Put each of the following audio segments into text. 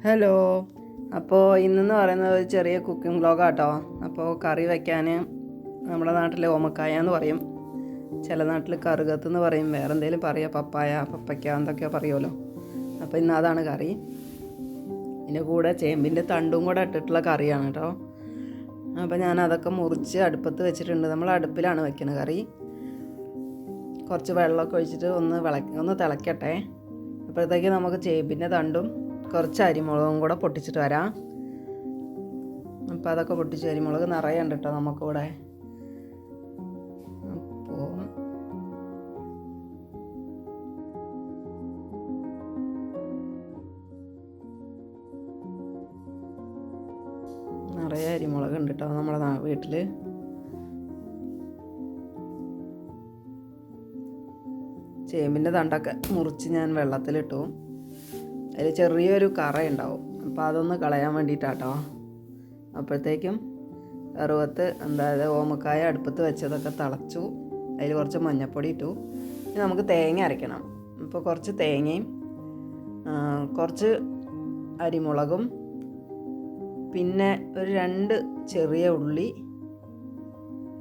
Hello. അപ്പോൾ ഇന്നെന്ന് പറയുന്നത് ഒരു ചെറിയ കുക്കിംഗ് വ്ളോഗാട്ടോ. അപ്പോൾ കറി വയ്ക്കാൻ നമ്മുടെ നാട്ടിൽ ഓമക്കായ എന്ന് പറയും, ചില നാട്ടിൽ കറുകത്ത് എന്ന് പറയും, വേറെ എന്തെങ്കിലും പറയുക, പപ്പയ്ക്ക എന്തൊക്കെയോ പറയുമല്ലോ. അപ്പോൾ ഇന്ന് അതാണ് കറി. ഇതിൻ്റെ കൂടെ ചേമ്പിൻ്റെ തണ്ടും കൂടെ ഇട്ടിട്ടുള്ള കറിയാണ് കേട്ടോ. അപ്പോൾ ഞാൻ അതൊക്കെ മുറിച്ച് അടുപ്പത്ത് വെച്ചിട്ടുണ്ട്. നമ്മൾ അടുപ്പിലാണ് വെക്കുന്നത് കറി. കുറച്ച് വെള്ളമൊക്കെ ഒഴിച്ചിട്ട് ഒന്ന് തിളയ്ക്കട്ടെ. അപ്പോഴത്തേക്ക് നമുക്ക് ചേമ്പിൻ്റെ തണ്ടും കുറച്ച് അരിമുളകും കൂടെ പൊട്ടിച്ചിട്ട് വരാം. അപ്പോൾ അതൊക്കെ പൊട്ടിച്ച് അരിമുളക് നിറയെ ഉണ്ട് കേട്ടോ നമുക്കിവിടെ. അപ്പോൾ നിറയെ അരിമുളക് ഉണ്ട് കേട്ടോ നമ്മളെ വീട്ടിൽ. ചേമ്പിൻ്റെ തണ്ടൊക്കെ മുറിച്ച് ഞാൻ വെള്ളത്തിലിട്ടു. അതിൽ ചെറിയൊരു കറ ഉണ്ടാവും, അപ്പോൾ അതൊന്ന് കളയാൻ വേണ്ടിയിട്ടാട്ടോ. അപ്പോഴത്തേക്കും അതായത് ഓമക്കായ അടുപ്പത്ത് വെച്ചതൊക്കെ തിളച്ചു. അതിൽ കുറച്ച് മഞ്ഞൾപ്പൊടി ഇട്ടു. ഇനി നമുക്ക് തേങ്ങ അരയ്ക്കണം. അപ്പോൾ കുറച്ച് തേങ്ങയും കുറച്ച് അരിമുളകും പിന്നെ ഒരു 2 ചെറിയ ഉള്ളി,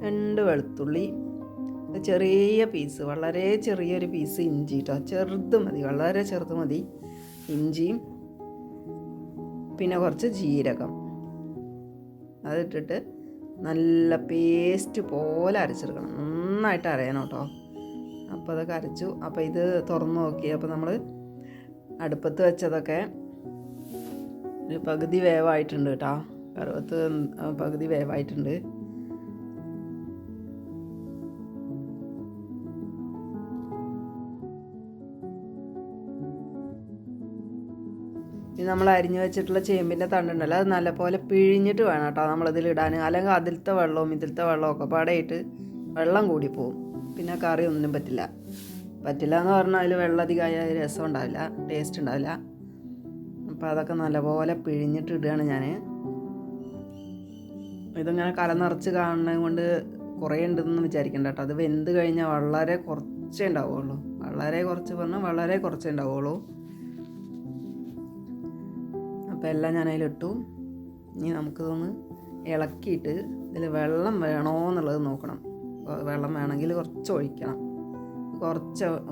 2 വെളുത്തുള്ളി, ചെറിയ പീസ്, വളരെ ചെറിയൊരു പീസ് ഇഞ്ചി കേട്ടോ, ചെറുത് മതി, വളരെ ചെറുത് മതി ഇഞ്ചിയും, പിന്നെ കുറച്ച് ജീരകം അതിട്ടിട്ട് നല്ല പേസ്റ്റ് പോലെ അരച്ചെടുക്കണം. നന്നായിട്ട് അരയണം കേട്ടോ. അപ്പോൾ അതൊക്കെ അരച്ചു. അപ്പോൾ ഇത് തുറന്ന് നോക്കി. അപ്പോൾ നമ്മൾ അടുപ്പത്ത് വെച്ചതൊക്കെ ഒരു പകുതി വേവായിട്ടുണ്ട് കേട്ടോ. കറുവത്ത് പകുതി വേവായിട്ടുണ്ട്. ഇനി നമ്മൾ അരിഞ്ഞു വെച്ചിട്ടുള്ള ചേമ്പിൻ്റെ തണ്ടുണ്ടല്ലോ, അത് നല്ലപോലെ പിഴിഞ്ഞിട്ട് വേണം കേട്ടോ നമ്മളിതിലിടാൻ. അല്ലെങ്കിൽ അതിലത്തെ വെള്ളവും ഇതിലത്തെ വെള്ളവും ഒക്കെ പാടായിട്ട് വെള്ളം കൂടിപ്പോവും. പിന്നെ കറി ഒന്നിനും പറ്റില്ല എന്ന് പറഞ്ഞാൽ അതിൽ വെള്ളം അധികമായ രസം ഉണ്ടാവില്ല, ടേസ്റ്റ് ഉണ്ടാവില്ല. അപ്പോൾ അതൊക്കെ നല്ലപോലെ പിഴിഞ്ഞിട്ട് ഇടുകയാണ് ഞാൻ. ഇതിങ്ങനെ കലനിറച്ച് കാണുന്നത് കൊണ്ട് കുറേ ഉണ്ടെന്ന് വിചാരിക്കണ്ട കേട്ടോ. അത് വെന്ത് കഴിഞ്ഞാൽ വളരെ കുറച്ചേ ഉണ്ടാവുള്ളൂ. വളരെ കുറച്ചേ ഉണ്ടാവുള്ളൂ. അപ്പോൾ എല്ലാം ഞാൻ അതിലിട്ടു. ഇനി നമുക്കിതൊന്ന് ഇളക്കിയിട്ട് ഇതിൽ വെള്ളം വേണോ എന്നുള്ളത് നോക്കണം. വെള്ളം വേണമെങ്കിൽ കുറച്ച് ഒഴിക്കണം.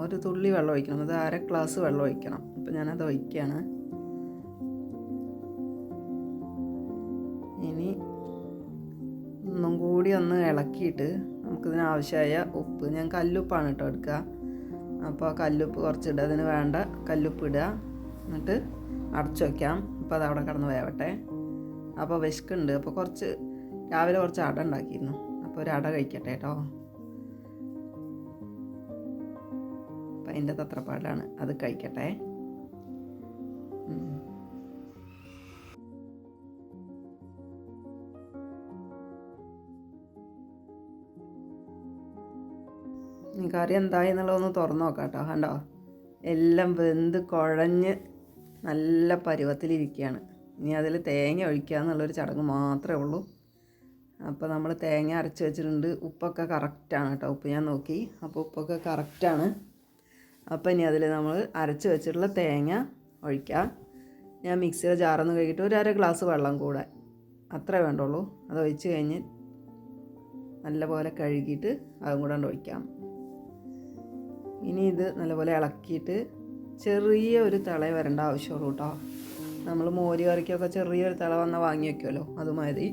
ഒരു തുള്ളി വെള്ളം ഒഴിക്കണം. അത് 1/2 ഗ്ലാസ് വെള്ളം ഒഴിക്കണം. അപ്പോൾ ഞാനത് ഒഴിക്കുകയാണ്. ഇനി ഒന്നും കൂടി ഒന്ന് ഇളക്കിയിട്ട് നമുക്കിതിനാവശ്യമായ ഉപ്പ്, ഞാൻ കല്ലുപ്പാണ് കേട്ടോ എടുക്കുക. അപ്പോൾ ആ കല്ലുപ്പ് കുറച്ചിടുക, അതിന് വേണ്ട കല്ലുപ്പ് ഇടുക. എന്നിട്ട് അടച്ചു വയ്ക്കാം. അപ്പോൾ അതവിടെ കിടന്ന് വേവട്ടെ. അപ്പോൾ വിശക്കുണ്ട്. അപ്പോൾ രാവിലെ കുറച്ച് അട ഉണ്ടാക്കിയിരുന്നു. അപ്പോൾ ഒരു അട കഴിക്കട്ടെ കേട്ടോ. അപ്പം അതിൻ്റെ തത്രപ്പാടിലാണ്, അത് കഴിക്കട്ടെ. കറി എന്തായി എന്നുള്ളതൊന്ന് തുറന്ന് നോക്കാം കേട്ടോ. കണ്ടോ, എല്ലാം വെന്ത് കുഴഞ്ഞ് നല്ല പരുവത്തിലിരിക്കുകയാണ്. ഇനി അതിൽ തേങ്ങ ഒഴിക്കുക എന്നുള്ളൊരു ചടങ്ങ് മാത്രമേ ഉള്ളൂ. അപ്പോൾ നമ്മൾ തേങ്ങ അരച്ച് വെച്ചിട്ടുണ്ട്. ഉപ്പൊക്കെ കറക്റ്റാണ് കേട്ടോ. ഉപ്പ് ഞാൻ നോക്കി, അപ്പോൾ ഉപ്പൊക്കെ കറക്റ്റാണ്. അപ്പോൾ ഇനി അതിൽ നമ്മൾ അരച്ച് വെച്ചിട്ടുള്ള തേങ്ങ ഒഴിക്കുക. ഞാൻ മിക്സിയുടെ ജാറൊന്ന് കഴുകിയിട്ട് ഒരു 1/2 ഗ്ലാസ് വെള്ളം കൂടെ, അത്രേ വേണ്ടുള്ളൂ. അത് ഒഴിച്ച് കഴിഞ്ഞ് നല്ലപോലെ കഴുകിയിട്ട് അതും കൂടെ ഒഴിക്കാം. ഇനി ഇത് നല്ലപോലെ ഇളക്കിയിട്ട് ചെറിയ ഒരു തിള വരേണ്ട ആവശ്യമുള്ളൂ കേട്ടോ. നമ്മൾ മോര് കറിക്കൊക്കെ ചെറിയൊരു തിള വന്നാൽ വാങ്ങി വയ്ക്കുമല്ലോ, അതുമാതിരി.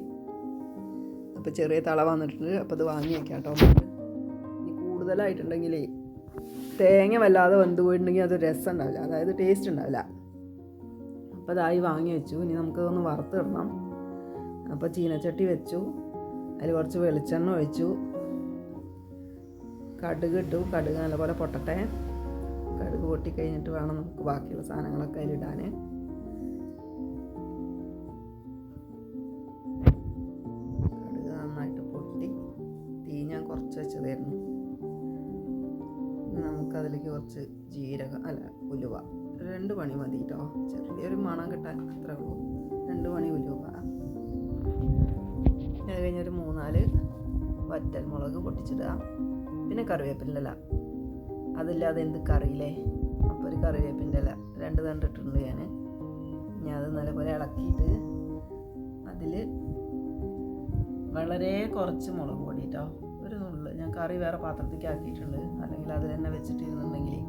അപ്പോൾ ചെറിയ തിള വന്നിട്ടുണ്ട്. അപ്പോൾ അത് വാങ്ങി വയ്ക്കാം കേട്ടോ. ഇനി കൂടുതലായിട്ടുണ്ടെങ്കിൽ തേങ്ങ വല്ലാതെ വെന്ത് പോയിട്ടുണ്ടെങ്കിൽ അത് രസം ഉണ്ടാവില്ല, അതായത് ടേസ്റ്റ് ഉണ്ടാവില്ല. അപ്പോൾ അതായി വാങ്ങി വെച്ചു. ഇനി നമുക്കതൊന്ന് വറുത്തിടണം. അപ്പോൾ ചീനച്ചട്ടി വെച്ചു, അതിൽ കുറച്ച് വെളിച്ചെണ്ണ ഒഴിച്ചു, കടുക് ഇട്ടു. കടുക് നല്ലപോലെ പൊട്ടട്ടെ. കടുക് പൊട്ടിക്കഴിഞ്ഞിട്ട് വേണം നമുക്ക് ബാക്കിയുള്ള സാധനങ്ങളൊക്കെ അതിലിടാൻ. കടുക് നന്നായിട്ട് പൊട്ടി, തീ ഞാൻ കുറച്ച് വെച്ചതായിരുന്നു. നമുക്കതിലേക്ക് കുറച്ച് ഉലുവ, 2 മണി മതി കേട്ടോ, ചെറിയൊരു മണം കിട്ടാൻ, അത്രേ ഉള്ളൂ. 2 മണി ഉലുവ. അത് കഴിഞ്ഞൊരു 3-4 വറ്റൽമുളക് പൊട്ടിച്ചിടുക. പിന്നെ കറിവേപ്പിൻ്റെ ഇല, അതില്ലാതെ എന്ത് കറിയില്ലേ. അപ്പോൾ ഒരു കറിവേപ്പിൻ്റെ ഇല 2 തണ്ട് ഇട്ടിട്ടുണ്ട് ഞാൻ. ഇനി അത് നല്ലപോലെ ഇളക്കിയിട്ട് അതിൽ വളരെ കുറച്ച് മുളക് പൊടി കേട്ടോ, ഒരു നുള്ള്. ഞാൻ കറി വേറെ പാത്രത്തേക്ക് ആക്കിയിട്ടുണ്ട്, അല്ലെങ്കിൽ അത് തന്നെ വെച്ചിട്ടിരുന്നുണ്ടെങ്കിൽ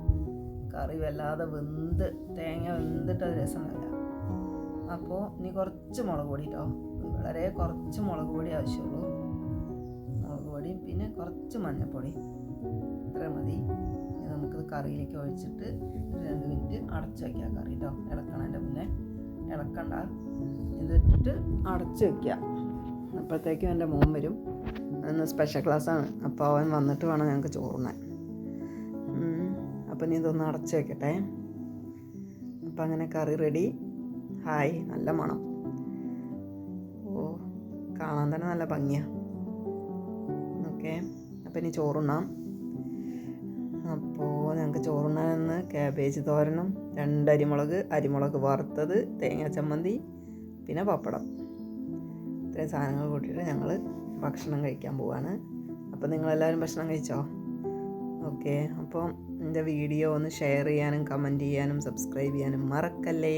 കറി വല്ലാതെ തേങ്ങ വെന്തിട്ട് അത് രസമല്ല. അപ്പോൾ ഇനി കുറച്ച് മുളക് പൊടി കേട്ടോ, വളരെ കുറച്ച് മുളക് പൊടി ആവശ്യമുള്ളൂ. മുളക് പൊടിയും പിന്നെ കുറച്ച് മഞ്ഞൾപ്പൊടി, ഇത്ര മതി. നമുക്കിത് കറിയിലേക്ക് ഒഴിച്ചിട്ട് 2 മിനിറ്റ് അടച്ച് വയ്ക്കാം കറി കേട്ടോ. ഇളക്കണതിൻ്റെ മുന്നേ ഇളക്കണ്ട, ഇതിട്ടിട്ട് അടച്ച് വയ്ക്കുക. അപ്പോഴത്തേക്കും എൻ്റെ മോൻ വരും. അന്ന് സ്പെഷ്യൽ ക്ലാസ്സാണ്, അപ്പോൾ അവൻ വന്നിട്ട് വേണം ഞങ്ങൾക്ക് ചോറുണ്ണാൻ. അപ്പം ഇനി ഇതൊന്ന് അടച്ച് വയ്ക്കട്ടെ. അപ്പം അങ്ങനെ കറി റെഡി. ഹായ്, നല്ല മണം. ഓ, കാണാൻ തന്നെ നല്ല ഭംഗിയാണ്. ഓക്കെ, അപ്പം ഇനി ചോറുണ്ണാം. അപ്പോൾ ഞങ്ങൾക്ക് ചോറുണ്ണാനെന്ന് കാബേജ് തോരനും 2 അരിമുളക് വറുത്തത്, തേങ്ങാ ചമ്മന്തി, പിന്നെ പപ്പടം. ഇത്രയും സാധനങ്ങൾ കൂട്ടിയിട്ട് ഞങ്ങൾ ഭക്ഷണം കഴിക്കാൻ പോവാണ്. അപ്പോൾ നിങ്ങളെല്ലാവരും ഭക്ഷണം കഴിച്ചോ? ഓക്കെ, അപ്പോൾ എൻ്റെ വീഡിയോ ഒന്ന് ഷെയർ ചെയ്യാനും കമൻറ്റ് ചെയ്യാനും സബ്സ്ക്രൈബ് ചെയ്യാനും മറക്കല്ലേ.